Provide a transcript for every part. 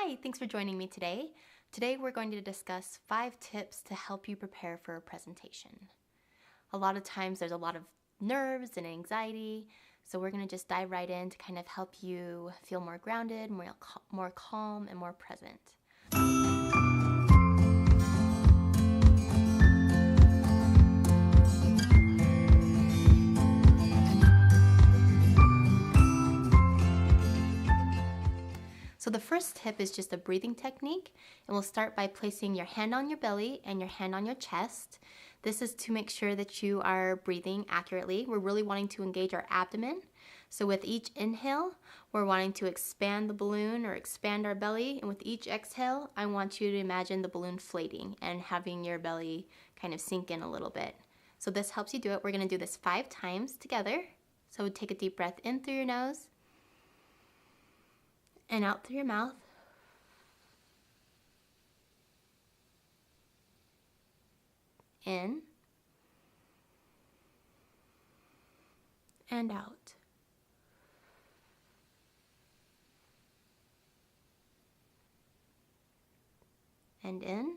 Hi, thanks for joining me today. Today we're going to discuss 5 tips to help you prepare for a presentation. A lot of times there's a lot of nerves and anxiety, so we're going to just dive right in to kind of help you feel more grounded, more calm, and more present. So the first tip is just a breathing technique, and we'll start by placing your hand on your belly and your hand on your chest. This is to make sure that you are breathing accurately. We're really wanting to engage our abdomen. So with each inhale, we're wanting to expand the balloon or expand our belly, and with each exhale, I want you to imagine the balloon inflating and having your belly kind of sink in a little bit. So this helps you do it. We're going to do this 5 times together. So take a deep breath in through your nose and out through your mouth. In and out. And in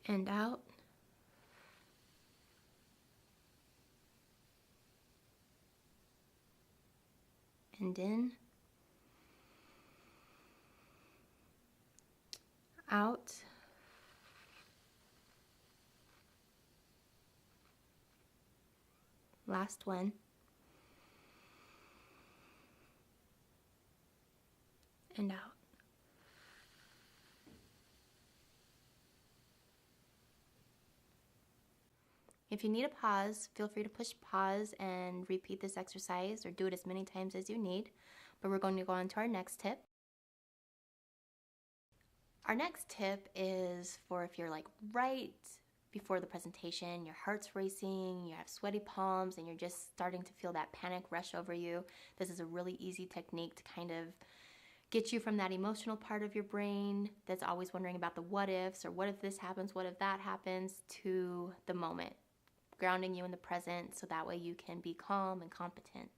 and out. And in, out, last one, and out. If you need a pause, feel free to push pause and repeat this exercise or do it as many times as you need. But we're going to go on to our next tip. Our next tip is for if you're like right before the presentation, your heart's racing, you have sweaty palms, and you're just starting to feel that panic rush over you. This is a really easy technique to kind of get you from that emotional part of your brain that's always wondering about the what ifs or what if this happens, what if that happens, to the moment, grounding you in the present so that way you can be calm and competent.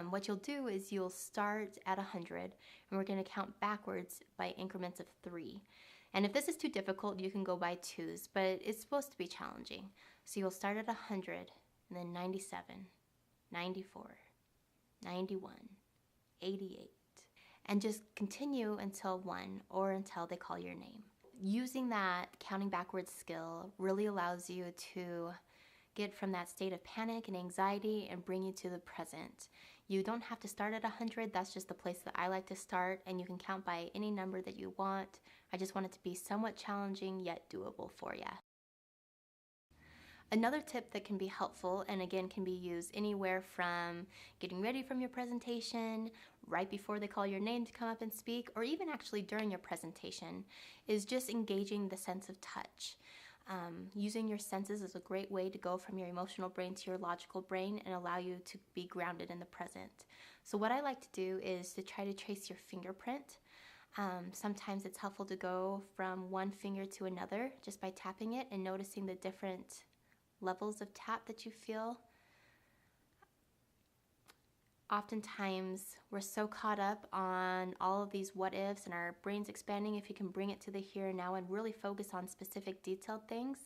What you'll do is you'll start at 100, and we're going to count backwards by increments of 3. And if this is too difficult, you can go by 2s, but it's supposed to be challenging. So you'll start at 100, and then 97, 94, 91, 88, and just continue until 1 or until they call your name. Using that counting backwards skill really allows you to get from that state of panic and anxiety and bring you to the present. You don't have to start at 100. That's just the place that I like to start, and you can count by any number that you want. I just want it to be somewhat challenging yet doable for you. Another tip that can be helpful, and again can be used anywhere from getting ready from your presentation, right before they call your name to come up and speak, or even actually during your presentation, is just engaging the sense of touch. Using your senses is a great way to go from your emotional brain to your logical brain and allow you to be grounded in the present. So what I like to do is to try to trace your fingerprint. Sometimes it's helpful to go from one finger to another just by tapping it and noticing the different levels of tap that you feel. Oftentimes we're so caught up on all of these what ifs and our brain's expanding. If you can bring it to the here and now and really focus on specific detailed things,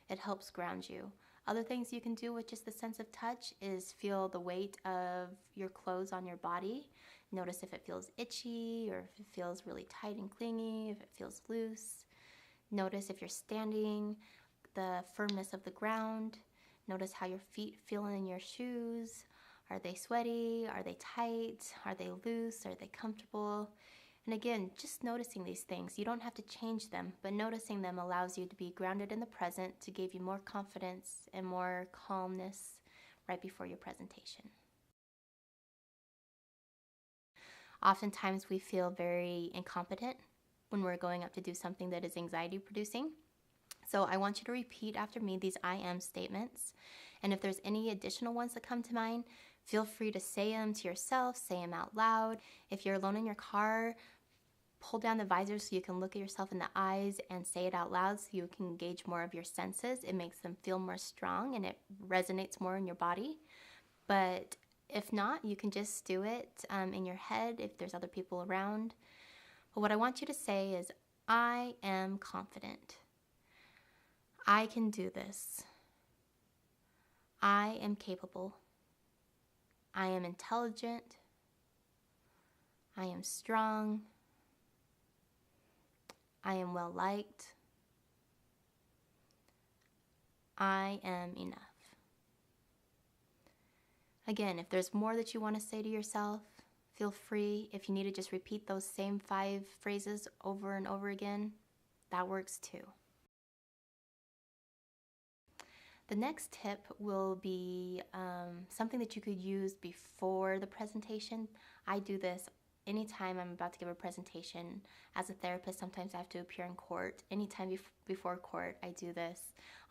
it helps ground you. Other things you can do with just the sense of touch is feel the weight of your clothes on your body. Notice if it feels itchy or if it feels really tight and clingy, if it feels loose. Notice if you're standing, the firmness of the ground. Notice how your feet feel in your shoes. Are they sweaty? Are they tight? Are they loose? Are they comfortable? And again, just noticing these things. You don't have to change them, but noticing them allows you to be grounded in the present, to give you more confidence and more calmness right before your presentation. Oftentimes we feel very incompetent when we're going up to do something that is anxiety producing. So I want you to repeat after me these I am statements. And if there's any additional ones that come to mind, feel free to say them to yourself, say them out loud. If you're alone in your car, pull down the visor so you can look at yourself in the eyes and say it out loud so you can engage more of your senses. It makes them feel more strong and it resonates more in your body. But If not, you can just do it in your head if there's other people around. But what I want you to say is, I am confident. I can do this. I am capable. I am intelligent. I am strong. I am well liked. I am enough. Again, if there's more that you want to say to yourself, feel free. If you need to just repeat those same 5 phrases over and over again, that works too. The next tip will be something that you could use before the presentation. I do this anytime I'm about to give a presentation. As a therapist, sometimes I have to appear in court. Anytime before court, I do this.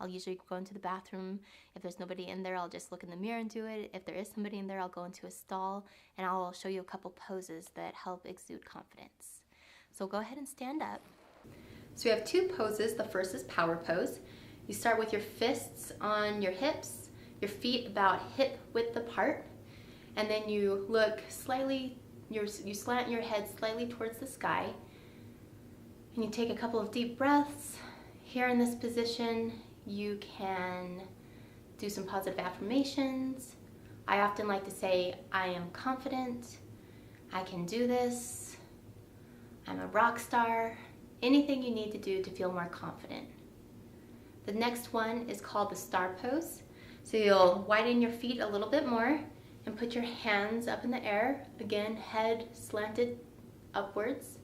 I'll usually go into the bathroom. If there's nobody in there, I'll just look in the mirror and do it. If there is somebody in there, I'll go into a stall, and I'll show you a couple poses that help exude confidence. So go ahead and stand up. So we have 2 poses. The first is power pose. You start with your fists on your hips, your feet about hip width apart, and then you look slightly, you slant your head slightly towards the sky, and you take a couple of deep breaths. Here in this position, you can do some positive affirmations. I often like to say, I am confident, I can do this, I'm a rock star, anything you need to do to feel more confident. The next one is called the star pose. So you'll widen your feet a little bit more and put your hands up in the air. Again, head slanted upwards.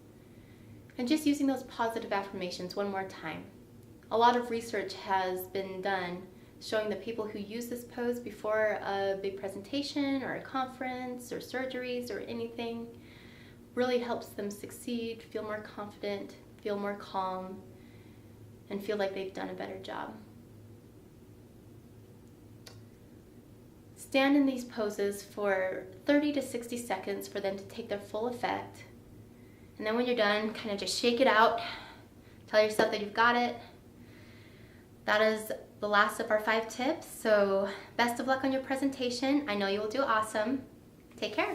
And just using those positive affirmations one more time. A lot of research has been done showing that people who use this pose before a big presentation or a conference or surgeries or anything really helps them succeed, feel more confident, feel more calm, and feel like they've done a better job. Stand in these poses for 30 to 60 seconds for them to take their full effect. And then when you're done, kind of just shake it out. Tell yourself that you've got it. That is the last of our 5 tips. So best of luck on your presentation. I know you will do awesome. Take care.